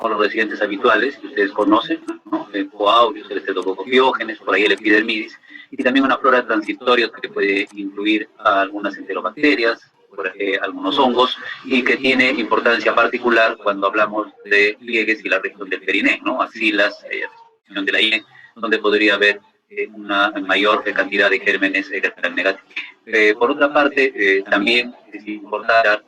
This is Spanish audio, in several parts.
son los residentes habituales, que ustedes conocen, ¿no? El coaureus, el estreptococcus pyogenes, por ahí el epidermidis, y también una flora transitoria que puede incluir a algunas enterobacterias, algunos hongos, y que tiene importancia particular cuando hablamos de pliegues y la región del periné, ¿no? Axilas, región de la INE, donde podría haber una mayor cantidad de gérmenes negativos. Por otra parte, también es importante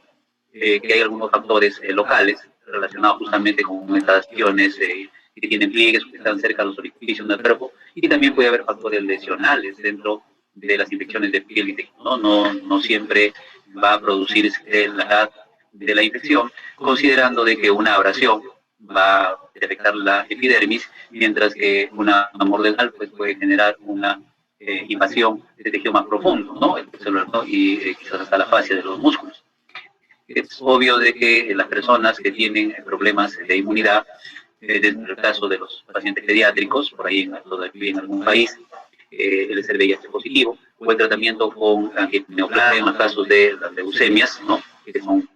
que hay algunos factores locales relacionados justamente con estas acciones que tienen pliegues que están cerca de los orificios del cuerpo, y también puede haber factores lesionales dentro de las infecciones de piel y tejido, ¿no? No siempre va a producirse la edad de la infección, considerando de que una abrasión va a afectar la epidermis, mientras que una mordenal pues, puede generar una invasión de tejido más profundo, ¿no? El celular, ¿no? Y quizás hasta la fascia de los músculos. Es obvio de que las personas que tienen problemas de inmunidad, en el caso de los pacientes pediátricos, por ahí en algún país, el VIH positivo, o el tratamiento con antineoplasia en los casos de las leucemias, ¿no? Que son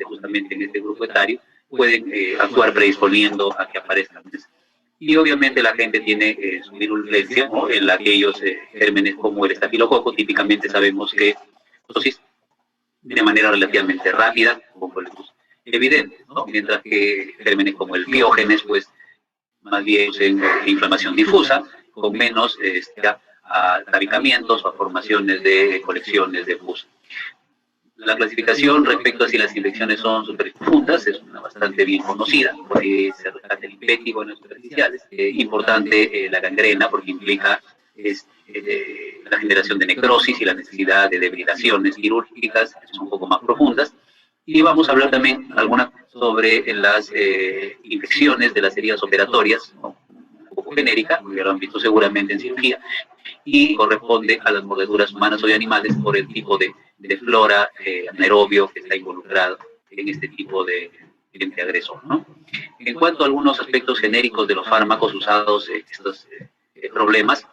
justamente en este grupo etario, pueden actuar predisponiendo a que aparezcan. Y obviamente la gente tiene su virulencia, ¿no? En aquellos gérmenes como el estafilococo, típicamente sabemos que de manera relativamente rápida, como el evidente, ¿no? Mientras que gérmenes como el piógenes, pues más bien en inflamación difusa, con menos tabicamientos o formaciones de colecciones de pus. La clasificación respecto a si las infecciones son superprofundas es una bastante bien conocida, por ahí se rescata el infético en las superficiales. Importante la gangrena porque implica la generación de necrosis y la necesidad de debridaciones quirúrgicas que son un poco más profundas. Y vamos a hablar también algunas sobre las infecciones de las heridas operatorias, ¿no? Un poco genérica, ya lo han visto seguramente en cirugía, y corresponde a las mordeduras humanas o de animales por el tipo de flora anaerobio que está involucrado en este tipo de ente agresor, ¿no? En cuanto a algunos aspectos genéricos de los fármacos usados en estos problemas,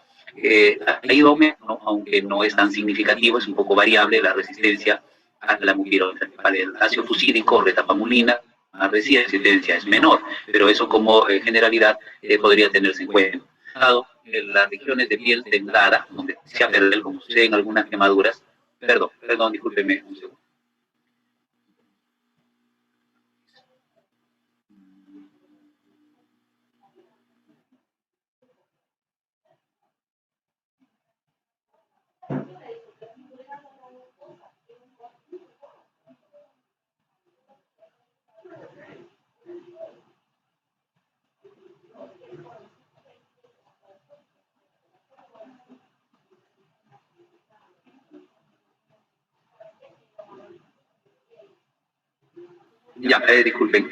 ha ido aumentando, ¿no? Aunque no es tan significativo, es un poco variable la resistencia a la mucovirona. El ácido fucídico, retapamulina, la resistencia es menor, pero eso como generalidad podría tenerse en cuenta. En las regiones de piel delgada, donde se pierde, como sucede en algunas quemaduras, perdón, discúlpeme un segundo. Ya, disculpen.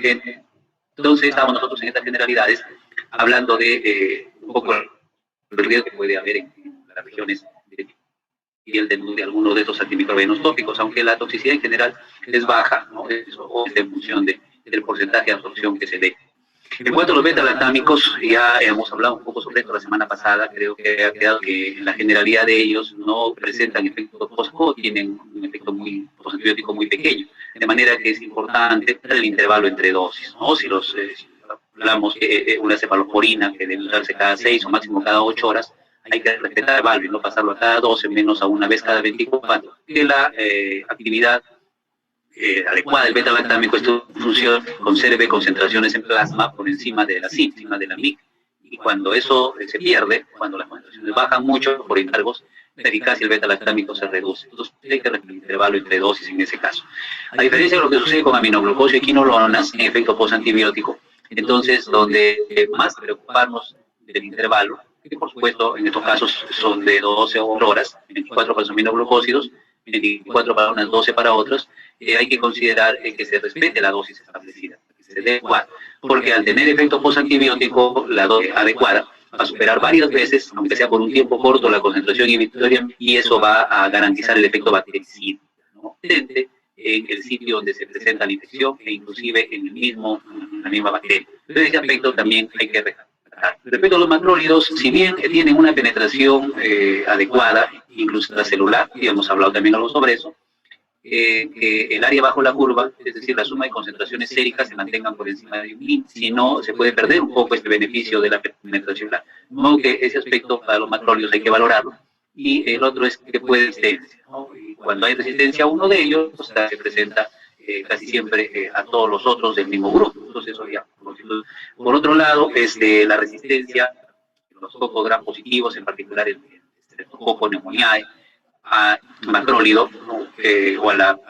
Entonces, estamos nosotros en estas generalidades hablando de un poco el riesgo que puede haber en las regiones de piel de algunos de estos antimicrobianos tópicos, aunque la toxicidad en general es baja, ¿no? Eso es en función del porcentaje de absorción que se dé. En cuanto a los beta-lactámicos, ya hemos hablado un poco sobre esto la semana pasada, creo que ha quedado que la generalidad de ellos no presentan efectos post-CO, tienen un efecto post-antibiótico muy pequeño, de manera que es importante el intervalo entre dosis, ¿no? Si hablamos de una cefalosporina que debe darse cada 6 o máximo cada 8 horas, hay que respetar el valor y no pasarlo a cada 12, menos a una vez cada 24, que la actividad adecuada del beta-lactámico es tu función conserve concentraciones en plasma por encima de la CIP, encima de la MIC. Y cuando eso se pierde, cuando las concentraciones bajan mucho por encargos, la eficacia del beta-lactámico se reduce. Entonces hay que respetar el intervalo entre dosis en ese caso. A diferencia de lo que sucede con aminoglucosa y quinolonas en efecto postantibiótico, entonces donde más preocuparnos del intervalo, que por supuesto en estos casos son de 12 horas, 24 para los aminoglucósidos, 24 para unas, 12 para otros, hay que considerar que se respete la dosis establecida, que se dé adecuada, porque al tener efecto postantibiótico, la dosis adecuada va a superar varias veces, aunque sea por un tiempo corto, la concentración inhibitoria, y eso va a garantizar el efecto bactericida, ¿no? En el sitio donde se presenta la infección e inclusive en la misma bacteria. Entonces, ese aspecto también hay que rescatar. Respecto a los macrólidos, si bien tienen una penetración adecuada, incluso la celular, y hemos hablado también algo sobre eso, que el área bajo la curva, es decir, la suma de concentraciones séricas se mantengan por encima de un límite. Si no, se puede perder un poco este beneficio de la penetración. De modo que ese aspecto para los macrólidos hay que valorarlo. Y el otro es que puede resistencia, ¿no? Y cuando hay resistencia a uno de ellos, pues, se presenta casi siempre a todos los otros del mismo grupo. Entonces, eso ya. Por otro lado, la resistencia, los focos gram positivos, en particular el foco pneumoniae, a macrólido, ¿no? O a la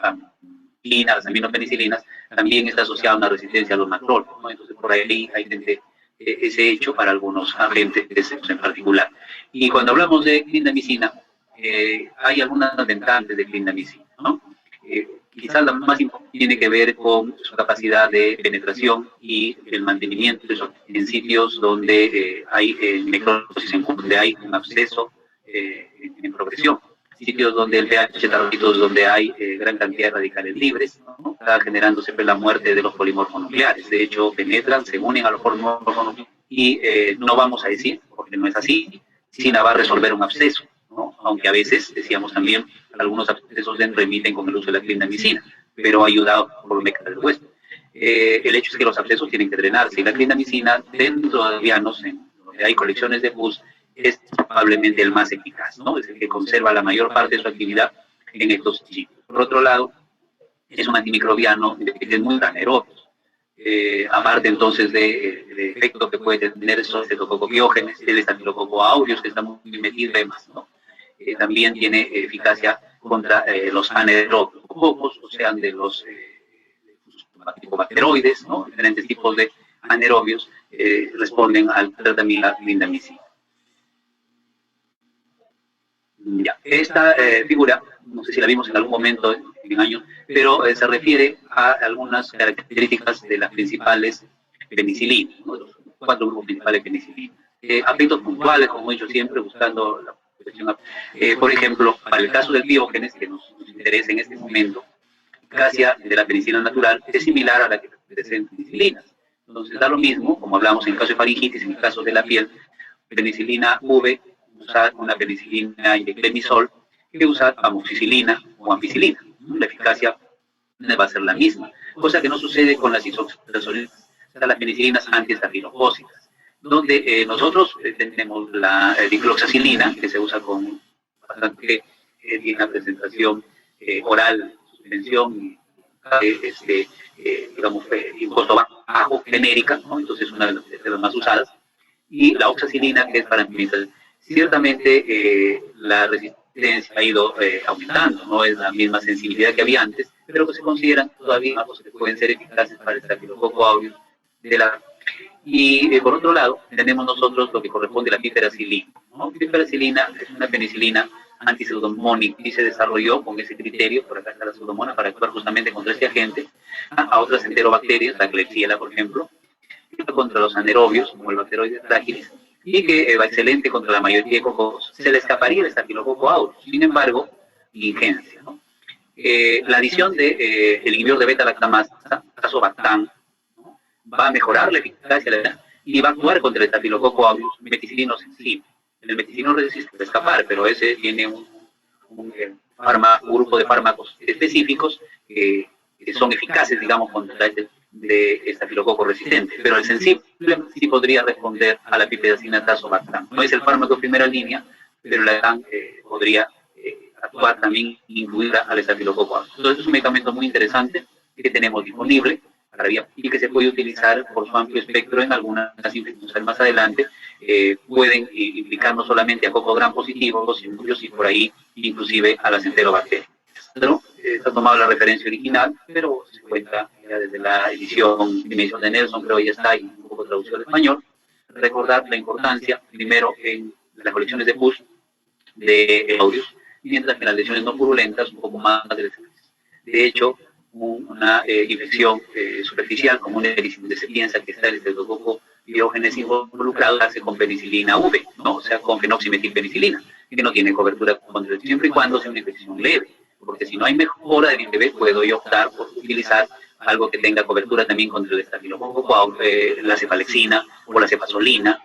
las aminopenicilinas, también está asociada a una resistencia a los macrólidos, ¿no? Entonces, por ahí hay ese hecho para algunos agentes en particular. Y cuando hablamos de clindamicina, hay algunas ventajas de clindamicina, ¿no? Quizás la más importante tiene que ver con su capacidad de penetración y el mantenimiento en sitios donde hay necrosis, donde hay un absceso en progresión, sitios donde el pH está bajito, donde hay gran cantidad de radicales libres, ¿no? Está generando siempre la muerte de los polimorfos nucleares. De hecho, penetran, se unen a los polimorfos nucleares y no vamos a decir, porque no es así, SINA va a resolver un absceso, ¿no? Aunque a veces, decíamos también, algunos abscesos remiten con el uso de la clindamicina, pero ayudado por el mecanismo del hueso. El hecho es que los abscesos tienen que drenarse y la clindamicina, dentro de vianos, donde hay colecciones de pus, es probablemente el más eficaz, ¿no? Es el que conserva la mayor parte de su actividad en estos sitios. Por otro lado, es un antimicrobiano que es muy anaerobio. Aparte entonces de efecto que puede tener esos estafilocoquiógenes, el estafilococo aureus, que está muy metido en más, ¿no? También tiene eficacia contra los anaerobios, o sean de los bacteroides, ¿no? Diferentes tipos de anaerobios responden al tratamiento de clindamicina. Ya. Esta figura, no sé si la vimos en algún momento en años, pero se refiere a algunas características de las principales penicilinas, ¿no? Los 4 grupos principales de penicilina. Aspectos puntuales, como he dicho siempre, buscando la protección. Por ejemplo, para el caso del Biógenes, que nos interesa en este momento, la eficacia de la penicilina natural es similar a la que presenta penicilinas. Entonces, da lo mismo, como hablamos en el caso de faringitis, en el caso de la piel, penicilina V, usar una penicilina y clemisol, que usar amoxicilina o ampicilina. La eficacia va a ser la misma, cosa que no sucede con las isoxazolinas, las penicilinas antiestafilocócicas, donde nosotros tenemos la dicloxacilina, que se usa con bastante bien la presentación oral, suspensión, digamos, un costo bajo, genérica, ¿no? Entonces una de las más usadas, y la oxacilina, que es para administración. Ciertamente la resistencia ha ido aumentando, no es la misma sensibilidad que había antes, pero que se consideran todavía que pueden ser eficaces para el estafilococo aureus de la. Y por otro lado, tenemos nosotros lo que corresponde a la piperacilina, ¿no? Piperacilina es una penicilina antipseudomónica y se desarrolló con ese criterio, por acá está la pseudomona, para actuar justamente contra este agente, a otras enterobacterias, la Klebsiella, por ejemplo, contra los anaerobios, como el Bacteroides fragilis, y que va excelente contra la mayoría de cocos. Se le escaparía el estafilococo aureus, sin embargo, vigencia, ¿no? La adición de el inhibidor de beta-lactamasa, tazobactam, ¿no? Va a mejorar la eficacia y va a actuar contra el estafilococo aureus meticilino sensible. El meticilino resiste a escapar, pero ese tiene un grupo de fármacos específicos que son eficaces, digamos, contra este de estafilococo resistente, pero el sensible sí podría responder a la piperacilina tazobactam. No es el fármaco de primera línea, pero la GAN podría actuar también incluida al estafilococo aureus. Entonces es un medicamento muy interesante que tenemos disponible y que se puede utilizar por su amplio espectro en algunas infecciones más adelante. Pueden implicar no solamente a cocos gram positivos, sino y por ahí inclusive a las enterobacterias. ¿No? Está tomado la referencia original, pero se cuenta ya desde la edición de Nelson, creo que ya está ahí un poco traducido al español. Recordar la importancia, primero, en las colecciones de pus de aureus, mientras que en las lesiones no purulentas, un poco más de lesiones. De hecho, una infección superficial, como una donde se piensa que está el estreptococo Biógenes involucrado, hace con penicilina V, ¿no? O sea, con fenoximetilpenicilina, que no tiene cobertura contra el, siempre y cuando sea una infección leve, porque si no hay mejora del INTB, puedo yo optar por utilizar algo que tenga cobertura también contra el estafilococo, la cefalexina o la cefazolina,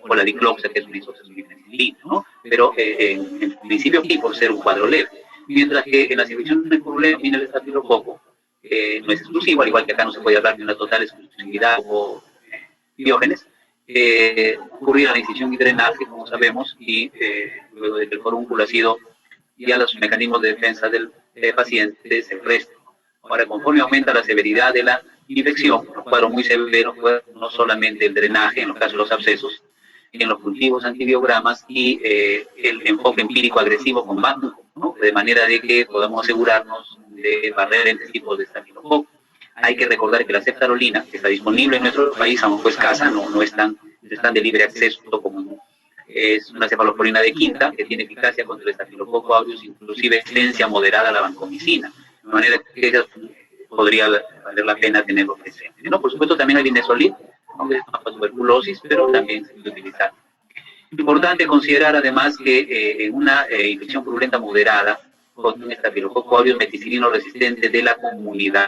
o la dicloxa, que es una isoxazolina, ¿no? Pero en principio aquí por ser un cuadro leve. mientras que en las infecciones por leptina el estafilococo no es exclusivo, al igual que acá no se puede hablar de una total exclusividad o biógenes. Ocurría la incisión y drenaje, como sabemos, y luego de que el forúnculo ha sido, ya los mecanismos de defensa del paciente se restan. Ahora, conforme aumenta la severidad de la infección, los cuadros muy severos, no solamente el drenaje, en los casos de los abscesos, en los cultivos antibiogramas y el enfoque empírico agresivo con banco, ¿no? De manera de que podamos asegurarnos de barrer este tipo de estafilococo. Hay que recordar que la ceftarolina, que está disponible en nuestro país, aunque escasa, no es tan de libre acceso como es una cefalosporina de quinta, que tiene eficacia contra el estafilococo aureus, inclusive extensión moderada a la vancomicina, de manera que podría valer la pena tenerlo presente, ¿no? Por supuesto también hay linezolid, aunque es para tuberculosis, pero también se puede utilizar. Importante considerar además que en una infección purulenta moderada con un estafilococo aureus meticilino resistente de la comunidad,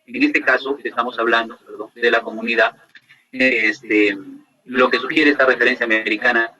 en este caso estamos hablando, de la comunidad, lo que sugiere esta referencia americana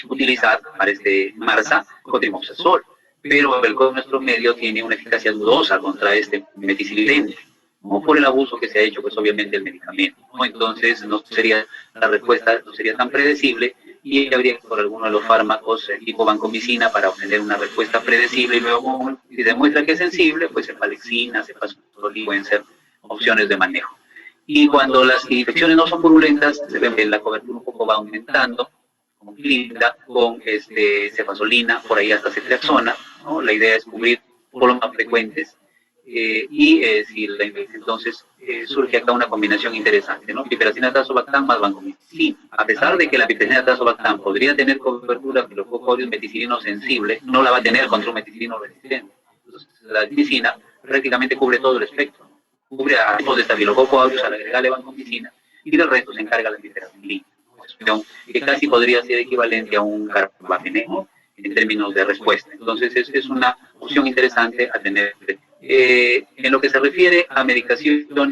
utilizar para este MARSA cotrimoxazol, pero el nuestro medio tiene una eficacia dudosa contra este meticilidente, no por el abuso que se ha hecho, pues obviamente el medicamento, ¿no? Entonces la respuesta no sería tan predecible y habría que por alguno de los fármacos tipo vancomicina para obtener una respuesta predecible y luego si demuestra que es sensible, pues cefalexina, cefazolid pueden ser opciones de manejo. Y cuando las infecciones no son purulentas, se ve que la cobertura un poco va aumentando, con clínica, con cefazolina, por ahí hasta ceftriaxona, ¿no? La idea es cubrir por los más frecuentes. Si la infección, entonces surge acá una combinación interesante, ¿no? Piperacina tazobactam más vancomicina. A pesar de que la piperacina tazobactam podría tener cobertura filococo aureus meticilino sensible, no la va a tener contra un meticilino resistente. Entonces, la medicina prácticamente cubre todo el espectro. Cubre a tipos de estafilococo aureus al agregarle vancomicina y del resto se encarga la piperacilina, que casi podría ser equivalente a un carbapenemo en términos de respuesta. Entonces es una opción interesante a tener. En lo que se refiere a medicaciones, ¿no?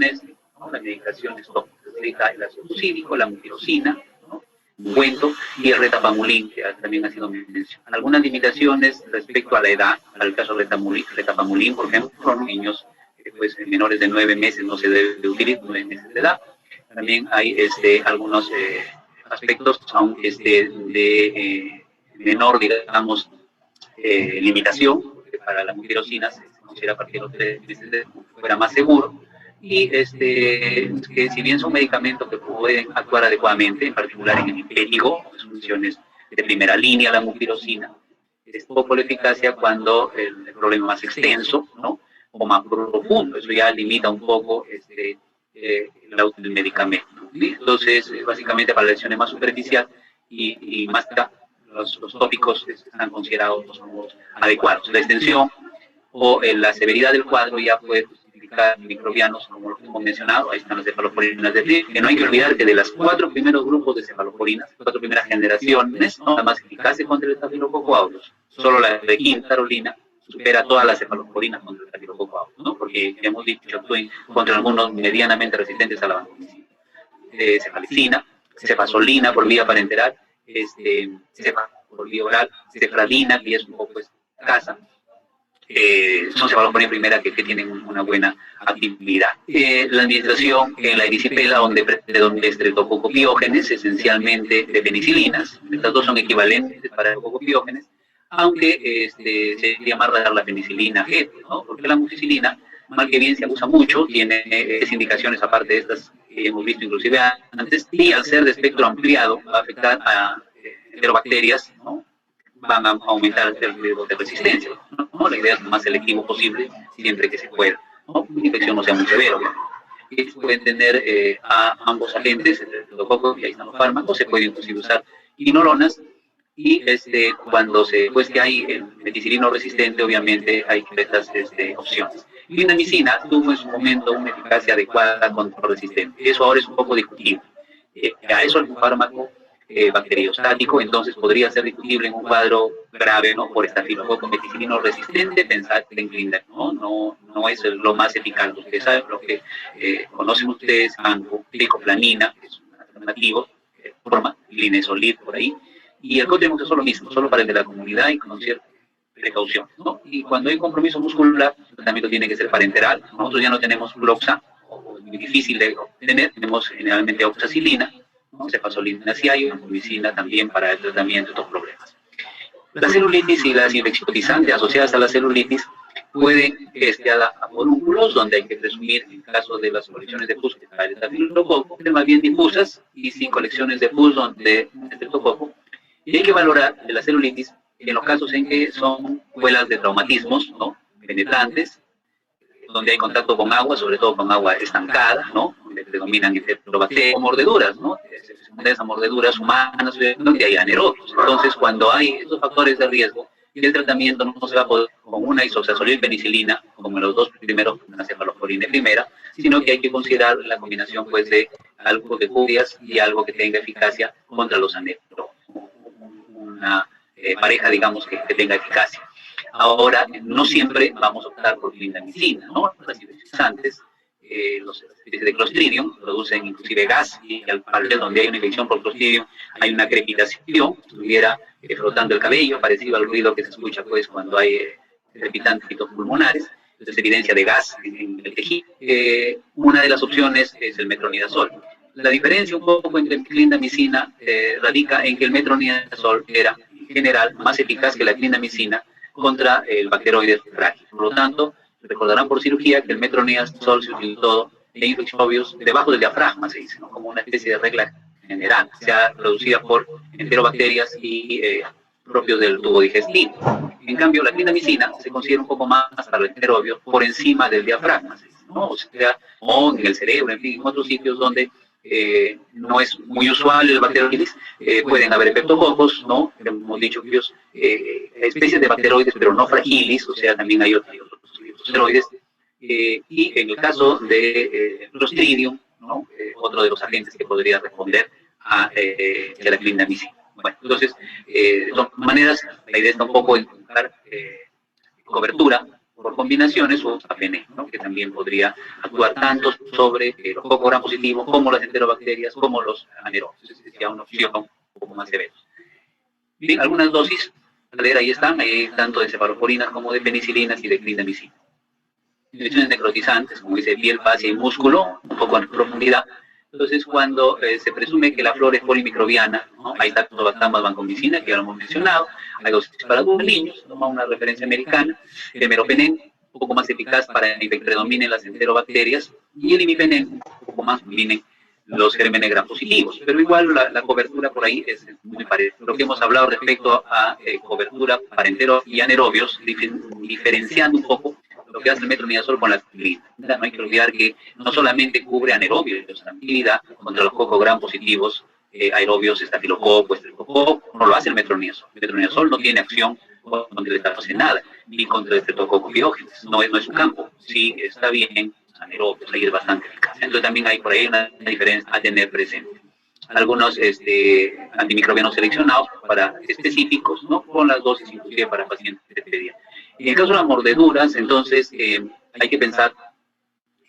Las medicaciones tópicas, el ácido sucídico, la mupirocina, ¿no? Ungüento y el retapamulín, que también ha sido mencionado. Algunas limitaciones respecto a la edad, al caso retapamulín, por ejemplo, niños pues, menores de 9 meses no se debe utilizar, 9 meses de edad. También hay algunos aspectos aún de menor, digamos, limitación, porque para la mupirocina se considera a partir de los 3 meses de fuera más seguro, y que si bien son medicamentos que pueden actuar adecuadamente, en particular en el impétigo, son funciones de primera línea, la mupirocina, es poco la eficacia cuando el problema es más extenso, ¿no? O más profundo, eso ya limita un poco el auto del medicamento. ¿Sí? Entonces, básicamente para lesiones más superficiales y más los tópicos están considerados como adecuados. La extensión o la severidad del cuadro ya puede justificar microbianos, como lo hemos mencionado, ahí están las cefaloporinas de PRI, que no hay que olvidar que de las 4 primeros grupos de cefaloporinas, 4 primeras generaciones, ¿no? La más eficaz contra el estafilococo aureus, solo la de quintarolina supera todas las cefaloporinas contra el estafilococo aureus, ¿no? Porque ya hemos dicho, actúen contra algunos medianamente resistentes a la vancomicina. Cefalexina, cefazolina por vía parenteral, cefa por vía oral, cefradina, que es un poco escasa, son cefaloporinas primera que tienen una buena actividad. La administración en la erisipela, de donde estreptococopiógenes, esencialmente de penicilinas, estas dos son equivalentes para cocopiógenes, aunque sería más rara la penicilina G, ¿no? Porque la amoxicilina, mal que bien se abusa mucho, tiene indicaciones aparte de estas que hemos visto inclusive antes, y al ser de espectro ampliado va a afectar a enterobacterias, ¿no? Van a aumentar el riesgo de resistencia, ¿no? La idea es lo más selectivo posible, siempre que se pueda, ¿no? La infección no sea muy severa. Y pueden tener a ambos agentes, el pneumococco y ahí están los fármacos, se pueden inclusive usar inolonas, y cuando pues que hay el meticilino resistente, obviamente hay estas opciones. Y la medicina tuvo en su momento una eficacia adecuada contra el resistente. Eso ahora es un poco discutible. A eso es un fármaco bacteriostático, entonces podría ser discutible en un cuadro grave, ¿no? Por estafilococo meticilino resistente, pensar que la no es lo más eficaz. Ustedes saben lo que conocen ustedes, ancoplanina, que es un alternativo, forma linezolid por ahí, y el cotrimoxazol lo mismo, solo para el de la comunidad y con cierta precaución, ¿no? Y cuando hay compromiso muscular, el tratamiento tiene que ser parenteral. Nosotros ya no tenemos fluoxa, o es muy difícil de obtener, tenemos generalmente oxacilina, ¿no? Cefazolina sí hay, una medicina también para el tratamiento de estos problemas. La celulitis y las infecciosizantes asociadas a la celulitis pueden dar a forúnculos, donde hay que presumir, en caso de las colecciones de pus, que está el estafilococo, más bien difusas, y sin colecciones de pus donde el estreptococo. Y hay que valorar de la celulitis en los casos en que son secuelas de traumatismos, ¿no? Penetrantes, donde hay contacto con agua, sobre todo con agua estancada, ¿no? Donde predominan enterobacterias o mordeduras, ¿no? De esas mordeduras humanas, donde hay anaerobios. Entonces, cuando hay esos factores de riesgo, el tratamiento no se va a poder con una isoxazolil penicilina, como en los dos primeros, una cefalosporina primera, sino que hay que considerar la combinación, pues, de algo de curias y algo que tenga eficacia contra los anaerobios. Una pareja, digamos, que tenga eficacia. Ahora, no siempre vamos a optar por clindamicina, ¿no? Las infeccionantes, los especies de Clostridium producen inclusive gas, y al parecer donde hay una infección por Clostridium hay una crepitación, estuviera frotando el cabello, parecido al ruido que se escucha, pues, cuando hay crepitantes pulmonares. Entonces, evidencia de gas en el tejido. Una de las opciones es el metronidazol. La diferencia un poco entre clindamicina radica en que el metronidazol era, en general, más eficaz que la clindamicina contra el bacteroides frágil. Por lo tanto, recordarán por cirugía que el metronidazol se utilizó en infecciones debajo del diafragma, se dice, ¿no? Como una especie de regla general, sea producida por enterobacterias y propios del tubo digestivo. En cambio, la clindamicina se considera un poco más para el enterobio por encima del diafragma, ¿no? O sea, o en el cerebro, en fin, en otros sitios donde no es muy usual el bacteroides, pueden haber peptococos, ¿no? Hemos dicho que ellos, especies de bacteroides, pero no fragilis, o sea, también hay otros bacteroides, y en el caso de Clostridium, ¿no? Otro de los agentes que podría responder a la clindamicina. Bueno, entonces, de todas maneras, la idea está un poco en buscar cobertura por combinaciones o APN, ¿no? Que también podría actuar tanto sobre los cocos gram positivos como las enterobacterias, como los anaerobios. Es ya una opción un poco más severa. Bien, algunas dosis, a leer ahí están, tanto de cefaloporinas como de penicilinas y de clindamicina. Infecciones necrotizantes, como dice piel, fascia y músculo, un poco en profundidad. Entonces, cuando se presume que la flora es polimicrobiana, ¿no? Hay Tactobactama vancomicina, que ya lo hemos mencionado, hay dosis para adultos niños, toma una referencia americana, el meropenem, un poco más eficaz para que predominen las enterobacterias, y el imipenem, un poco más predominen los gérmenes gram positivos, pero igual la cobertura por ahí es muy parecida. Lo que hemos hablado respecto a cobertura para enteros y anaerobios, diferenciando un poco lo que hace el metronidazol con la tranquilidad. No hay que olvidar que no solamente cubre anaerobios, tranquilidad contra los cocos gram positivos, aerobios, estafilococo, estreptococo, no lo hace el metronidazol. El metronidazol no tiene acción contra el estafilococo ni contra el estreptococo biógenes, no es su campo. Sí, está bien, anaerobios, ahí es bastante eficaz. Entonces también hay por ahí una diferencia a tener presente. Algunos antimicrobianos seleccionados para específicos, ¿no? Con las dosis inclusive para pacientes de pediatría. En el caso de las mordeduras, entonces, hay que pensar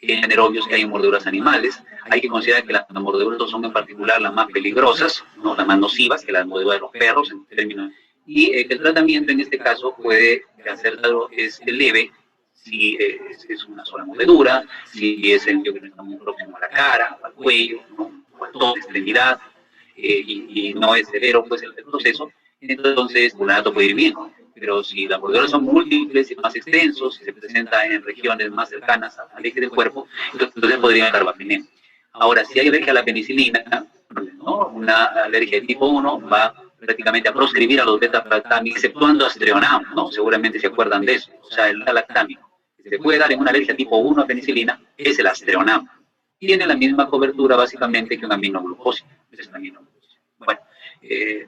en anaerobios que hay en mordeduras animales. Hay que considerar que las mordeduras son en particular las más peligrosas, ¿no? Las más nocivas, que las mordeduras de los perros, en términos. Y que el tratamiento en este caso puede hacer algo es leve, si es una sola mordedura, si es el que está muy próximo a la cara, al cuello, ¿no? O a toda la extremidad, y no es severo, pues, el proceso. Entonces, un dato puede ir bien. Pero si las mordeduras son múltiples y más extensos, si se presenta en regiones más cercanas al eje del cuerpo, entonces podría estar carbapenem. Ahora, si hay alergia a la penicilina, ¿no? Una alergia de tipo 1 va prácticamente a proscribir a los beta-lactámicos, exceptuando astreonam, ¿no? Seguramente se acuerdan de eso. O sea, el lactámico que se puede dar en una alergia tipo 1 a penicilina es el astreonam. Tiene la misma cobertura básicamente que un aminoglucósido. Bueno,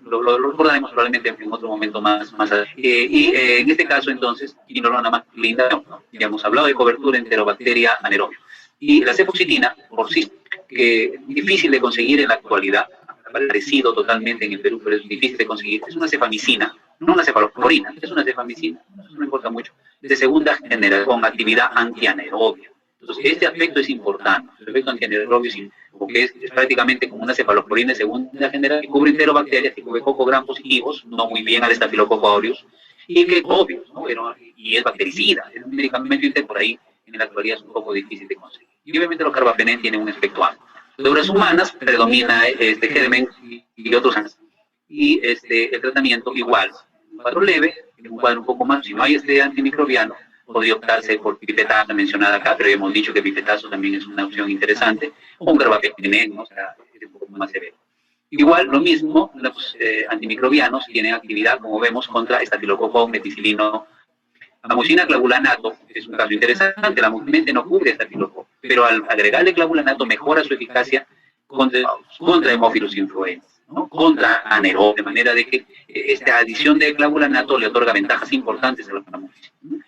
lo recordaremos probablemente en otro momento más y en este caso, entonces, quinolona más linda, ¿no? Ya hemos hablado de cobertura enterobacteria anaerobio. Y la cefoxitina, por sí, que es difícil de conseguir en la actualidad, ha aparecido totalmente en el Perú, pero es difícil de conseguir, es una cefamicina, no una cefalosporina, es una cefamicina, no importa mucho, de segunda generación con actividad antianaerobia. Entonces, este aspecto es importante, el efecto antianaerobio, porque es prácticamente como una cefalosporina de segunda generación que cubre enterobacterias, que cubre cocos gram positivos, no muy bien al estafilococo aureus, y que, obvio, ¿no? Pero, y es bactericida, es un medicamento por ahí en la actualidad es un poco difícil de conseguir. Y obviamente los carbapenem tienen un efecto amplio. Sobre las humanas predomina este germen y otros. Y el tratamiento igual, un cuadro leve, en un cuadro un poco más, si no hay este antimicrobiano, podría optarse por pipetazo mencionada acá, pero hemos dicho que pipetazo también es una opción interesante, o un carbapenem, ¿no? O sea, es un poco más severo. Igual, lo mismo, los antimicrobianos tienen actividad, como vemos, contra estafilococo meticilino. La mucina clavulanato es un caso interesante, la mente no cubre estafilococo, pero al agregarle clavulanato mejora su eficacia contra hemófilos influenza, ¿no? Contra anaerobios, de manera de que esta adición de clavulanato le otorga ventajas importantes a la mucina.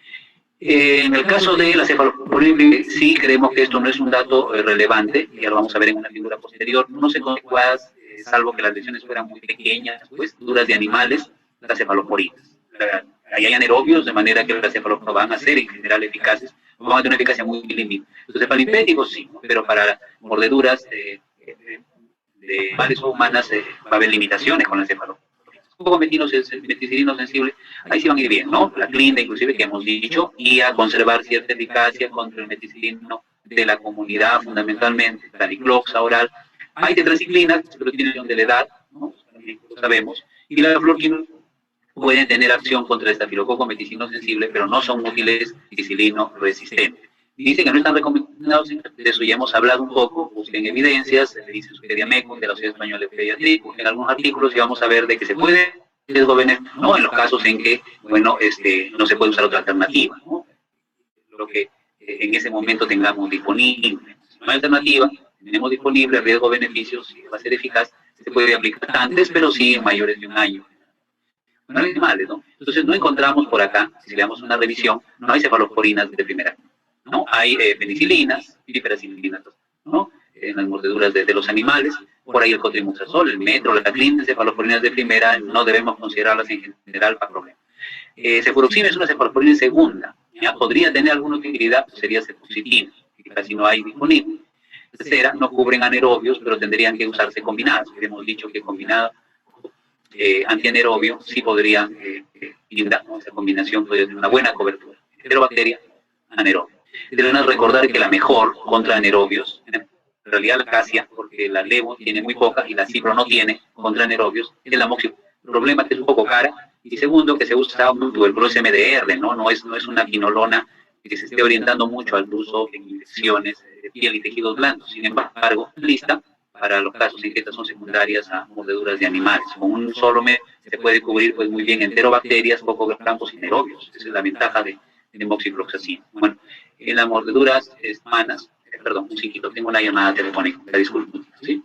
En el caso de la cefalosporina, sí creemos que esto no es un dato relevante, ya lo vamos a ver en una figura posterior, no se conjuga, salvo que las lesiones fueran muy pequeñas, pues, duras de animales, las cefalosporinas. Ahí hay anaerobios, de manera que las cefalosporinas van a ser en general eficaces, van a tener una eficacia muy limitada. Los cefalopépticos sí, ¿no? Pero para mordeduras de animales o humanas va a haber limitaciones con las cefalosporinas. Un poco meticilino sensible, ahí sí van a ir bien, ¿no? La clinda, inclusive, que hemos dicho, y a conservar cierta eficacia contra el meticilino de la comunidad, fundamentalmente, la dicloxa oral. Hay tetraciclinas, pero tienen de la edad, ¿no? Lo sabemos, y la fluorquina pueden tener acción contra el estafilococo meticilino sensible, pero no son útiles meticilino resistentes. Dice que no están recomendados, de eso ya hemos hablado un poco, busquen evidencias, le dice Sugeria Mecum de la Sociedad Española de Pediatría, en algunos artículos y vamos a ver de que se puede ¿no? En los casos en que, bueno, no se puede usar otra alternativa, ¿no? Lo que en ese momento tengamos disponible. Si no hay alternativa, tenemos disponible riesgo-beneficios, si va a ser eficaz, se puede aplicar antes, pero sí en mayores de un año. No hay animales, ¿no? Entonces no encontramos por acá, si le damos una revisión, no hay cefalosporinas de primera, ¿no? Hay penicilinas, piperacilinas, ¿no? En las mordeduras de los animales, por ahí el cotrimoxazol, el metro, la clina, cefalosporinas de primera, no debemos considerarlas en general para problemas. Cefuroxima es una cefalosporina segunda, ¿ya? Podría tener alguna utilidad, pues sería cefuroxima, que casi no hay disponible. Tercera, no cubren anaerobios, pero tendrían que usarse combinadas. Hemos dicho que combinada antianaerobio sí podría brindar, ¿no? Esa combinación podría tener una buena cobertura. Enterobacteria, anaerobio. Debemos recordar que la mejor contra anaerobios, en realidad la casia, porque la levo tiene muy poca y la cipro no tiene contra anaerobios, es la moxi. El problema es que es un poco cara, y segundo, que se usa un tuberculosis MDR, ¿no? No es una quinolona que se esté orientando mucho al uso en infecciones de piel y tejidos blandos. Sin embargo, lista para los casos en que estas son secundarias a mordeduras de animales. Con un solo mes se puede cubrir pues muy bien enterobacterias, poco campos y anaerobios. Esa es la ventaja de moxifloxacina. Bueno, en las mordeduras humanas, perdón, un chiquito, tengo una llamada telefónica, disculpen, ¿sí?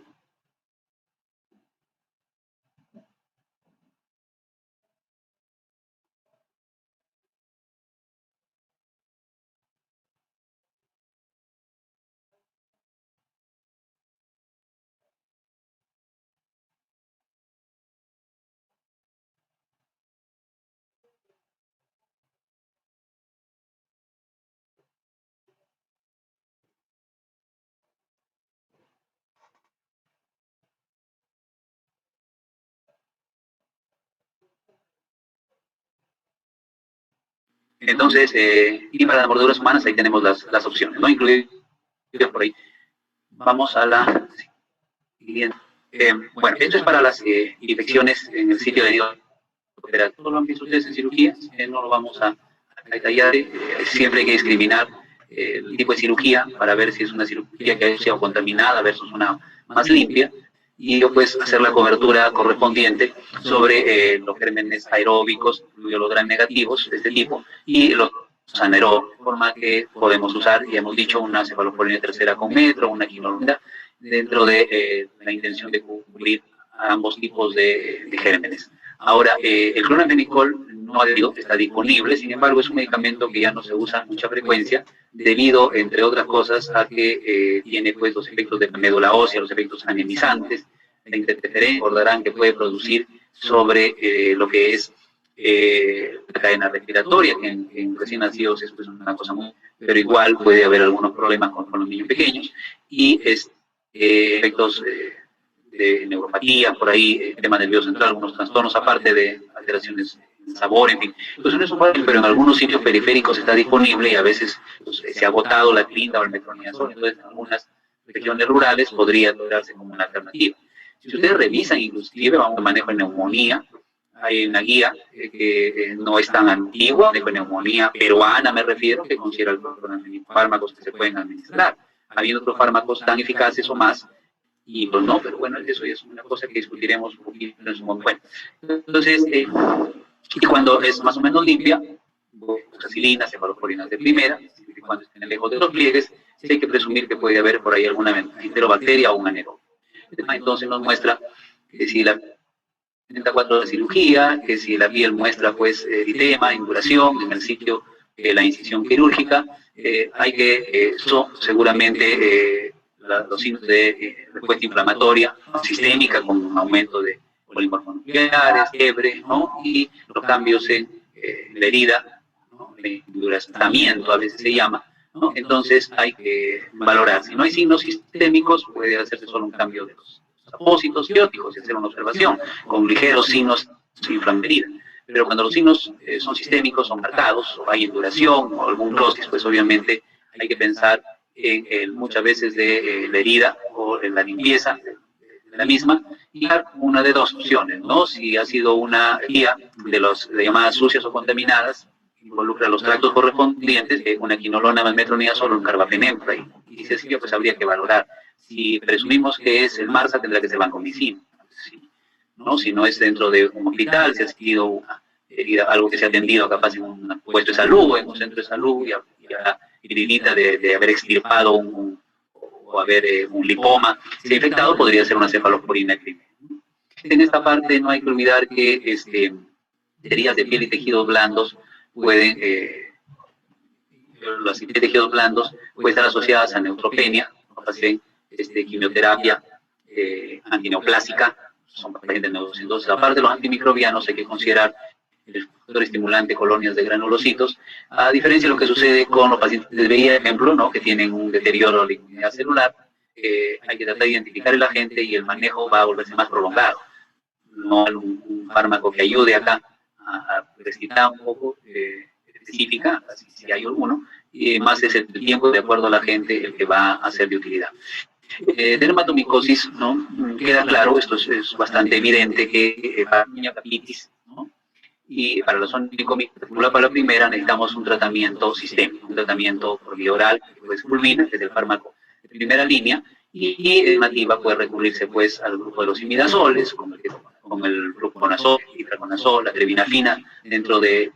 Entonces, y para las mordeduras humanas ahí tenemos las opciones, ¿no? Incluidas por ahí. Vamos a la siguiente. Bueno, esto es para las infecciones en el sitio de herido operatorio. Lo han visto ustedes en cirugía, no lo vamos a detallar. Siempre hay que discriminar el tipo de cirugía para ver si es una cirugía que ha sido contaminada versus una más limpia, y pues hacer la cobertura correspondiente sobre los gérmenes aeróbicos, los gram negativos de este tipo, y los anaerobios, de forma que podemos usar, y hemos dicho, una cefalosporina tercera con metro, una quinolona, dentro de la intención de cubrir a ambos tipos de gérmenes. Ahora, el clonazepam no está disponible, sin embargo, es un medicamento que ya no se usa a mucha frecuencia, debido, entre otras cosas, a que tiene pues los efectos de la médula ósea, los efectos anemizantes, la interferencia, recordarán que puede producir sobre lo que es la cadena respiratoria, que en recién nacidos es pues una cosa muy, pero igual puede haber algunos problemas con los niños pequeños, y efectos de neuropatía, por ahí, tema nervioso central, algunos trastornos, aparte de alteraciones sabor, en fin. Entonces no es un fármaco, pero en algunos sitios periféricos está disponible y a veces pues, se ha agotado la clinda o el metronidazol, entonces en algunas regiones rurales podría lograrse como una alternativa. Si ustedes revisan, inclusive, vamos a manejo de neumonía, hay una guía que no es tan antigua, de neumonía peruana me refiero, que considera algunos fármacos que se pueden administrar. Habiendo otros fármacos tan eficaces o más, y pues no, pero bueno, eso es una cosa que discutiremos un poquito en su momento. Entonces, y cuando es más o menos limpia, aspirinas, cefaloporinas de primera, cuando estén lejos de los pliegues, sí hay que presumir que puede haber por ahí alguna enterobacteria o un anaerobi. Entonces nos muestra que si la 34 de cirugía, que si la piel muestra pues eritema, induración en el sitio de la incisión quirúrgica, hay que, eso seguramente los signos de respuesta inflamatoria sistémica con un aumento de polimorfos nucleares, fiebre, ¿no? Y los cambios en la herida, ¿no? El endurezamiento a veces se llama, ¿no? Entonces hay que valorar. Si no hay signos sistémicos, puede hacerse solo un cambio de los apósitos quióticos y hacer una observación con ligeros signos inflamatoria. Pero cuando los signos son sistémicos, son marcados, o hay enduración o algún crosis, pues obviamente hay que pensar en muchas veces de la herida o en la limpieza de la misma y dar una de dos opciones, ¿no? Si ha sido una herida de llamadas sucias o contaminadas, involucra los tractos correspondientes, una quinolona más metronidazol o un carbapenem, y si es así, pues habría que valorar. Si presumimos que es el MARSA, tendrá que ser vancomicina, ¿no? Si no es dentro de un hospital, si ha sido una herida, algo que se ha atendido capaz en un puesto de salud, en un centro de salud, y a iridita de haber extirpado o haber un lipoma, si ha infectado, podría ser una cefalosporina clínica. En esta parte no hay que olvidar que heridas de piel y tejidos blandos pueden, las tejidos blandos pueden estar asociadas a neutropenia, hacen quimioterapia antineoplásica, son pacientes neoplásicos. Entonces, aparte de los antimicrobianos, hay que considerar el factor estimulante colonias de granulocitos, a diferencia de lo que sucede con los pacientes de VIH, ejemplo, ¿no? Que tienen un deterioro de la inmunidad celular, hay que tratar de identificar el agente y el manejo va a volverse más prolongado. No hay un fármaco que ayude acá a recitar un poco específica, si hay alguno, y más es el tiempo de acuerdo a la gente el que va a ser de utilidad. Dermatomicosis, ¿no? Queda claro, esto es bastante evidente que para la capitis, ¿no? Y para la onicomicosis, para la primera, necesitamos un tratamiento sistémico, un tratamiento por vía oral, que pues fulmina, que es el fármaco de primera línea, y en nativa puede recurrirse pues al grupo de los imidazoles, con el fluconazol, itraconazol, la trebinafina, dentro de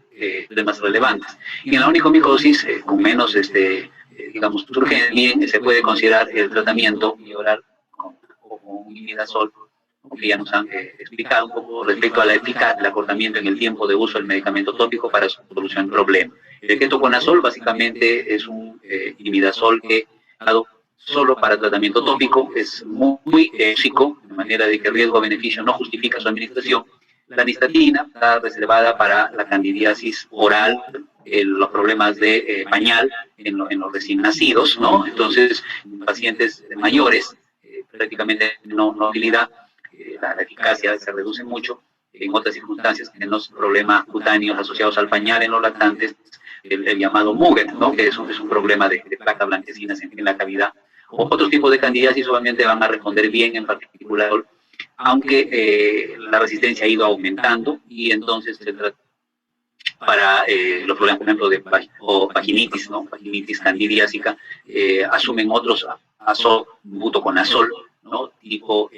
temas relevantes. Y en la onicomicosis, con menos, digamos, urgencia, se puede considerar el tratamiento oral con un imidazol, que ya nos han explicado un poco respecto a la eficacia, el acortamiento en el tiempo de uso del medicamento tópico para solucionar el problema. El ketoconazol básicamente es un imidazol que dado solo para tratamiento tópico, es muy tóxico, de manera de que el riesgo-beneficio no justifica su administración. La nistatina está reservada para la candidiasis oral, los problemas de pañal en los recién nacidos, ¿no? Entonces, en pacientes mayores, prácticamente no utilidad, la eficacia se reduce mucho. En otras circunstancias tenemos problemas cutáneos asociados al pañal en los lactantes, el llamado MUGET, ¿no? Que es un problema de placas blanquecinas en la cavidad. O otros tipos de candidiasis obviamente van a responder bien, en particular, aunque la resistencia ha ido aumentando y entonces para los problemas, por ejemplo, de vaginitis, ¿no? Vaginitis candidiásica, asumen otros butoconazol, ¿no? Tipo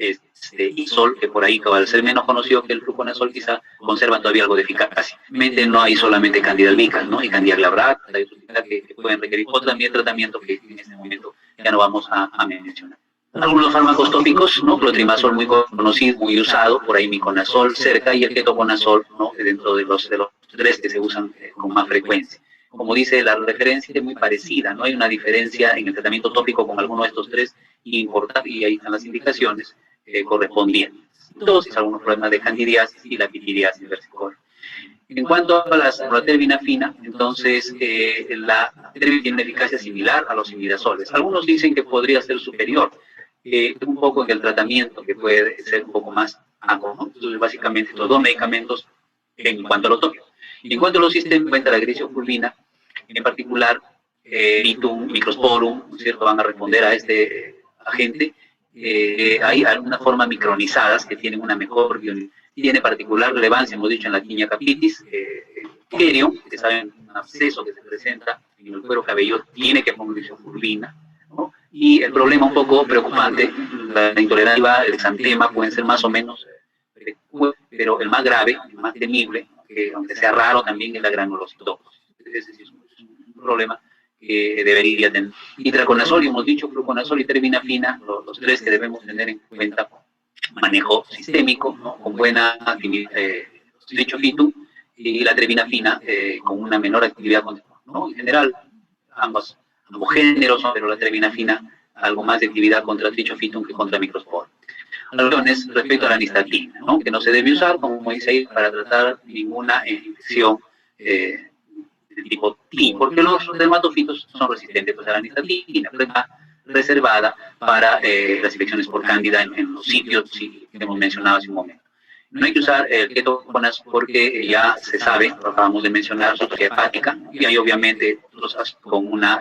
isol, que por ahí, al ser menos conocido que el fluconazol, quizá conservan todavía algo de eficacia. No hay solamente candida albicans, ¿no? Y candida glabrata, hay otros que pueden requerir otro también tratamiento que en este momento ya no vamos a mencionar. Algunos fármacos tópicos, ¿no? Clotrimazol muy conocido, muy usado, por ahí miconazol cerca, y el ketoconazol, ¿no? Dentro de los tres que se usan con más frecuencia. Como dice la referencia, es muy parecida, no hay una diferencia en el tratamiento tópico con alguno de estos tres importante, y ahí están las indicaciones correspondientes. Dosis, algunos problemas de candidiasis y la pitidiasis versicolor. En cuanto a la terbinafina, entonces la terbinafina tiene una eficacia similar a los imidazoles. Algunos dicen que podría ser superior, un poco en el tratamiento, que puede ser un poco más agudo, ¿no? Entonces, básicamente, estos dos medicamentos en cuanto a lo tópico. Y en cuanto a los sistemas, cuenta la grisofulvina, en particular, Litum, Microsporum, ¿no es cierto?, van a responder a este agente. Hay algunas formas micronizadas que tienen una mejor tiene particular relevancia, hemos dicho, en la tinea capitis, Kerio, que saben, un absceso que se presenta en el cuero cabelludo, tiene que poner grisofulvina, ¿no? Y el problema un poco preocupante, la intolerancia, el exantema pueden ser más o menos, pero el más grave, el más temible, que aunque sea raro también, es la granulocitosis. Ese sí es un problema que debería tener. Itraconazol, hemos dicho, fluconazol y terbinafina, los tres que debemos tener en cuenta. Manejo sistémico, ¿no?, con buena actividad, trichofitum, y la terbinafina con una menor actividad, ¿no? En general, ambos géneros, pero la terbinafina algo más de actividad contra trichofitum que contra microsporum. Razones respecto a la nistatina, ¿no?, que no se debe usar, como dice ahí, para tratar ninguna infección de tipo TIN, porque los dermatofitos son resistentes pues, a la nistatina, pero está reservada para las infecciones por cándida en los sitios que hemos mencionado hace un momento. No hay que usar el ketoconas porque ya se sabe, lo acabamos de mencionar, su toxicidad hepática, y hay obviamente cosas con una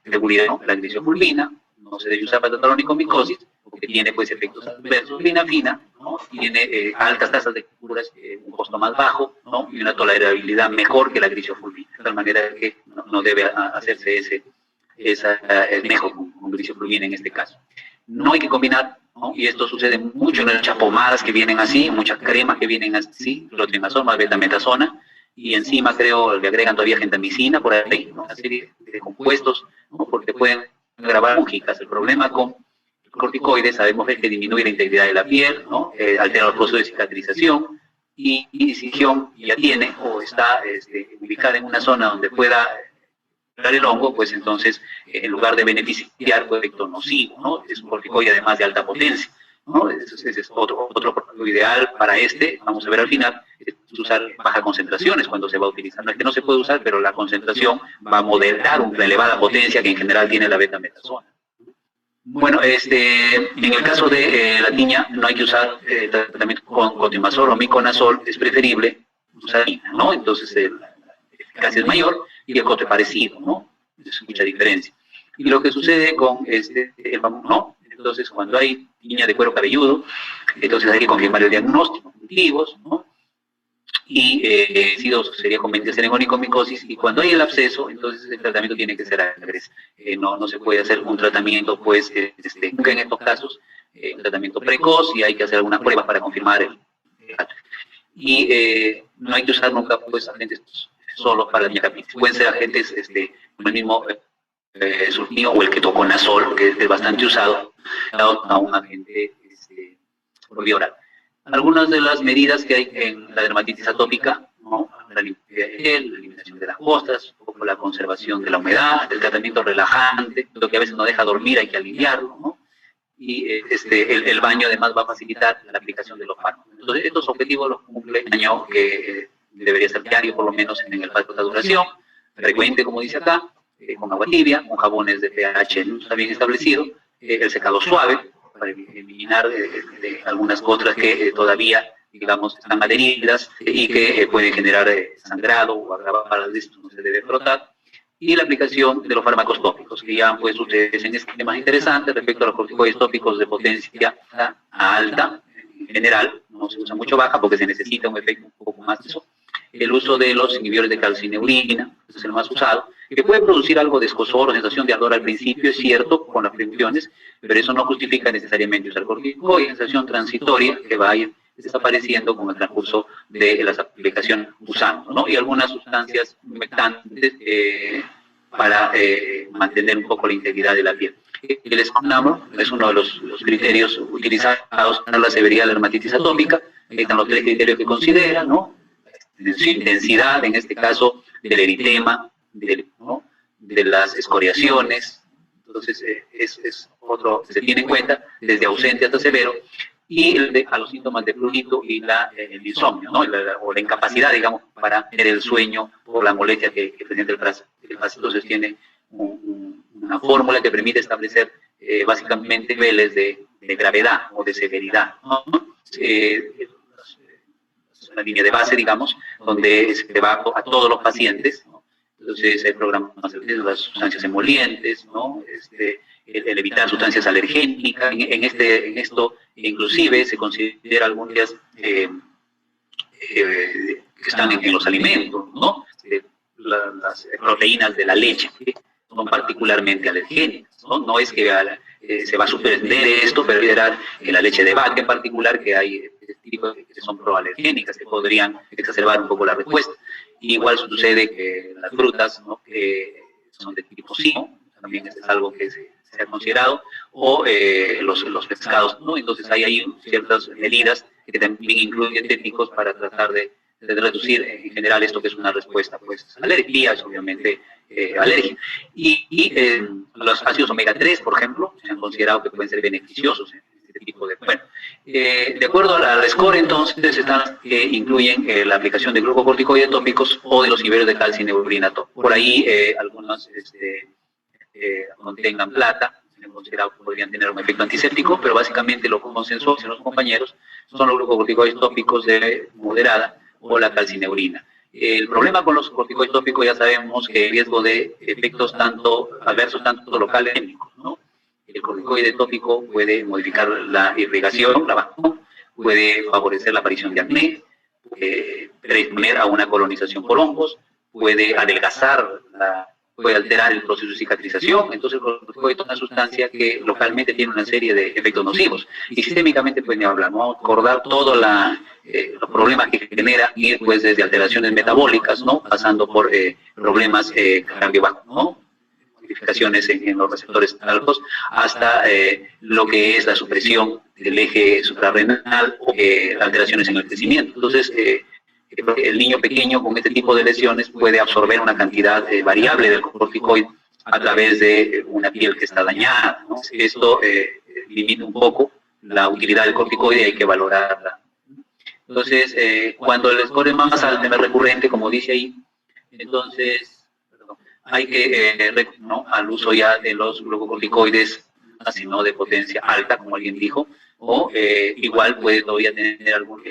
seguridad, ¿no?, la grisofulvina, no se debe usar para tratar onicomicosis, porque tiene pues efectos adversos. Fina, ¿no?, tiene altas tasas de curas, un costo más bajo, ¿no?, y una tolerabilidad mejor que la grisofulvina, de tal manera que no debe hacerse el mejor con grisofulvina en este caso. No hay que combinar, ¿no?, y esto sucede mucho en las chapomadas que vienen así, muchas cremas que vienen así, clotrimazol más betametasona, y encima creo le agregan todavía gentamicina por ahí, ¿no?, una serie de compuestos, ¿no?, porque pueden agravar fúngicas. El problema con corticoides sabemos que disminuye la integridad de la piel, ¿no?, altera el proceso de cicatrización, y incisión ya tiene o está ubicada en una zona donde pueda el hongo, pues entonces, en lugar de beneficiar, pues efecto nocivo, ¿no? Es un corticoide además de alta potencia, ¿no? Ese es otro ideal para vamos a ver al final, es usar bajas concentraciones cuando se va a utilizar. No es que no se puede usar, pero la concentración va a modelar una elevada potencia que en general tiene la betametasona. Bueno, en el caso de la tiña, no hay que usar tratamiento con cotrimazol o miconazol, es preferible usar tiña, ¿no? Entonces, la eficacia es mayor y el costo es parecido, ¿no? Es mucha diferencia. Y lo que sucede con ¿no? Entonces, cuando hay tiña de cuero cabelludo, entonces hay que confirmar el diagnóstico, cultivos, ¿no? Y sería conveniente hacer en onicomicosis, y cuando hay el absceso, entonces el tratamiento tiene que ser agres. No se puede hacer un tratamiento, pues, nunca en estos casos, un tratamiento precoz, y hay que hacer algunas pruebas para confirmar y no hay que usar nunca, pues, agentes solo para la tinea capitis. Pueden ser agentes, como el mismo sulfino o el ketoconazol, que es bastante usado, a un agente por vía oral. Algunas de las medidas que hay en la dermatitis atópica, ¿no?, la limpieza de piel, la eliminación de las costras, un poco la conservación de la humedad, el tratamiento relajante, lo que a veces no deja dormir, hay que aliviarlo, ¿no? Y el baño además va a facilitar la aplicación de los fármacos. Entonces, estos objetivos los cumple el baño, que debería ser diario, por lo menos en el espacio de duración, frecuente, como dice acá, con agua tibia, con jabones de pH está bien establecido, el secado suave, para eliminar algunas costras que todavía, digamos, están adheridas y que pueden generar sangrado o agravar esto, no se debe frotar. Y la aplicación de los fármacos tópicos, que ya pues ustedes en este tema interesante respecto a los corticoides tópicos de potencia alta, en general, no se usa mucho baja porque se necesita un efecto un poco más de eso. El uso de los inhibidores de calcineurina, es el más usado, que puede producir algo de escozor o sensación de ardor al principio, es cierto, con las prescripciones, pero eso no justifica necesariamente usar corticoides, sensación transitoria que va a ir desapareciendo con el transcurso de las aplicaciones usando, ¿no? Y algunas sustancias humectantes para mantener un poco la integridad de la piel. El esconamor es uno de los criterios utilizados para la severidad de la dermatitis atópica. Ahí están los tres criterios que considera, ¿no? Intensidad, en este caso, del eritema, ¿no?, de las escoriaciones. Entonces, es otro que se tiene en cuenta, desde ausente hasta severo, y a los síntomas de prurito y el insomnio, ¿no?, o la incapacidad, digamos, para tener el sueño por la molestia que presenta el brazo. Entonces, tiene una fórmula que permite establecer básicamente niveles de gravedad o de severidad, ¿no? una línea de base, digamos, donde se va a todos los pacientes, ¿no? Entonces hay programas de las sustancias emolientes, ¿no? El evitar sustancias alergénicas. En esto inclusive se considera algunas que están en los alimentos, ¿no? Las proteínas de la leche son particularmente alergénicas, ¿no? No es que se va a suspender esto, pero considerar que la leche de vaca en particular, que hay este tipo que son proalergénicas, que podrían exacerbar un poco la respuesta. Igual sucede que las frutas, ¿no? Que son de tipo sí, también es algo que se ha considerado, o los pescados, ¿no? Entonces hay ciertas medidas que también incluyen técnicos para tratar de reducir en general esto que es una respuesta pues alérgica, obviamente alergia. Y los ácidos omega 3, por ejemplo, se han considerado que pueden ser beneficiosos en este tipo de... Bueno, de acuerdo al score, entonces, están que incluyen la aplicación de glucocorticoides tópicos o de los niveles de calcio y neurina. Por ahí algunos contengan plata, se han considerado que podrían tener un efecto antiséptico, pero básicamente lo que consensuó los compañeros son los glucocorticoides tópicos de moderada o la calcineurina. El problema con los corticoides tópicos, ya sabemos que el riesgo de efectos tanto adversos, tanto locales, ¿no? El corticoide tópico puede modificar la irrigación, la vacuna, puede favorecer la aparición de acné, puede predisponer a una colonización por hongos, puede adelgazar, puede alterar el proceso de cicatrización. Entonces el corticoide es una sustancia que localmente tiene una serie de efectos nocivos y sistémicamente pueden hablar, ¿no? Acordar todos los problemas que genera, ir pues desde alteraciones metabólicas, ¿no? Pasando por problemas cardiovasculares, ¿no? Modificaciones en los receptores altos, hasta lo que es la supresión del eje suprarrenal o alteraciones en el crecimiento. Entonces, el niño pequeño con este tipo de lesiones puede absorber una cantidad variable del corticoide a través de una piel que está dañada, ¿no? Esto limita un poco la utilidad del corticoide y hay que valorarla. Entonces, cuando el score es más alto, más recurrente, como dice ahí, entonces hay que, ¿no? Al uso ya de los glucocorticoides, así no de potencia alta, como alguien dijo, o igual puede todavía tener algunos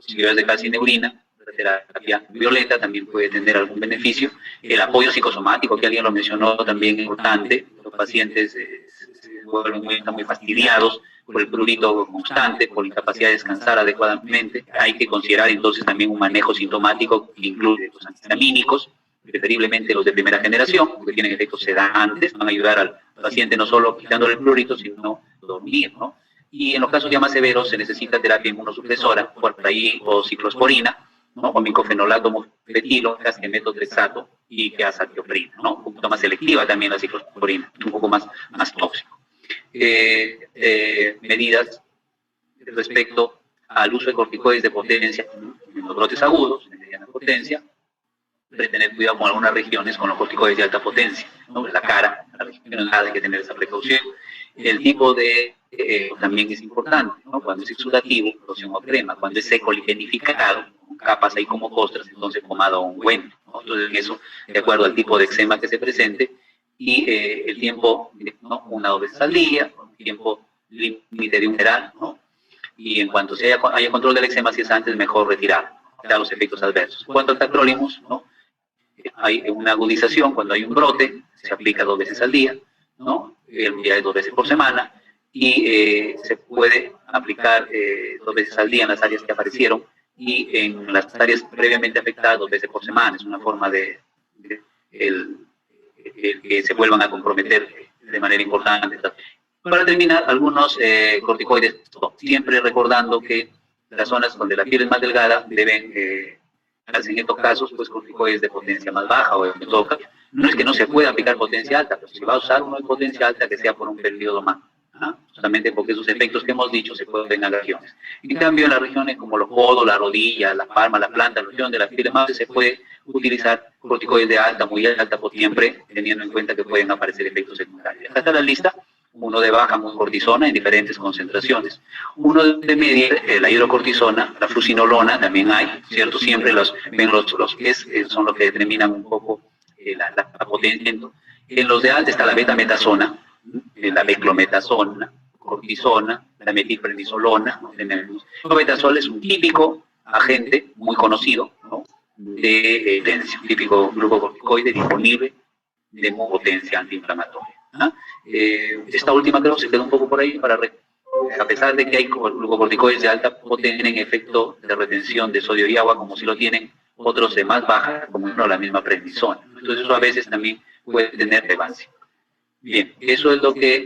niveles de calcineurina. La terapia violeta también puede tener algún beneficio. El apoyo psicosomático, que alguien lo mencionó, también es importante. Los pacientes se vuelven muy fastidiados por el prurito constante, por la incapacidad de descansar adecuadamente. Hay que considerar entonces también un manejo sintomático que incluye los antihistamínicos, preferiblemente los de primera generación, porque tienen efectos sedantes, van a ayudar al paciente no solo quitándole el prurito, sino dormir, ¿no? Y en los casos ya más severos se necesita terapia inmunosupresora, por ahí o ciclosporina, ¿no? O micofenolato mofetilo, metotrexato y azathioprina, ¿no? Un poquito más selectiva también la ciclosporina, un poco más tóxico. Medidas respecto al uso de corticoides de potencia en los brotes agudos, de mediana potencia, de tener cuidado con algunas regiones con los corticoides de alta potencia, ¿no? La cara, la región hay que tener esa precaución. El tipo de también es importante, ¿no? Cuando es exudativo, loción o crema; cuando es seco, lipenificado, con capas ahí como costras, entonces pomada o ungüento, ¿no? Entonces eso, de acuerdo al tipo de eczema que se presente, y el tiempo, ¿no? 1 o 2 veces al día, un tiempo límite de un verano, ¿no? Y en cuanto haya control del eczema, si es antes, mejor retirar los efectos adversos. En cuanto al tacrolimus, ¿no? Hay una agudización cuando hay un brote, se aplica 2 veces al día, ¿no? El día es 2 veces por semana, y se puede aplicar 2 veces al día en las áreas que aparecieron, y en las áreas previamente afectadas 2 veces por semana. Es una forma de que se vuelvan a comprometer de manera importante. Para terminar, algunos corticoides, siempre recordando que las zonas donde la piel es más delgada deben, en estos casos, pues corticoides de potencia más baja, o en todo caso, no es que no se pueda aplicar potencia alta, pero si va a usar uno de potencia alta, que sea por un periodo más, ¿ah? Justamente porque esos efectos que hemos dicho se pueden en las regiones. En cambio, en las regiones como los codos, la rodilla, la palma, la planta, la región de la piel más, se puede utilizar corticoides de alta, muy alta, por siempre teniendo en cuenta que pueden aparecer efectos secundarios. Acá está la lista: uno de baja cortisona en diferentes concentraciones, uno de media, la hidrocortisona, la flusinolona también hay, ¿cierto? Siempre los que son los que determinan un poco la potencia. En los de alta está la betametasona, la beclometasona, cortisona, la metilprednisolona. El metasol es un típico agente muy conocido, ¿no?, de potencia, típico glucocorticoide disponible de potencia antiinflamatoria. ¿Ah? Esta última creo se quedó un poco por ahí, a pesar de que hay glucocorticoides de alta potencia, tienen efecto de retención de sodio y agua, como si lo tienen otros de más baja, como no, la misma prednisona. Entonces eso a veces también puede tener relevancia. Bien, eso es lo que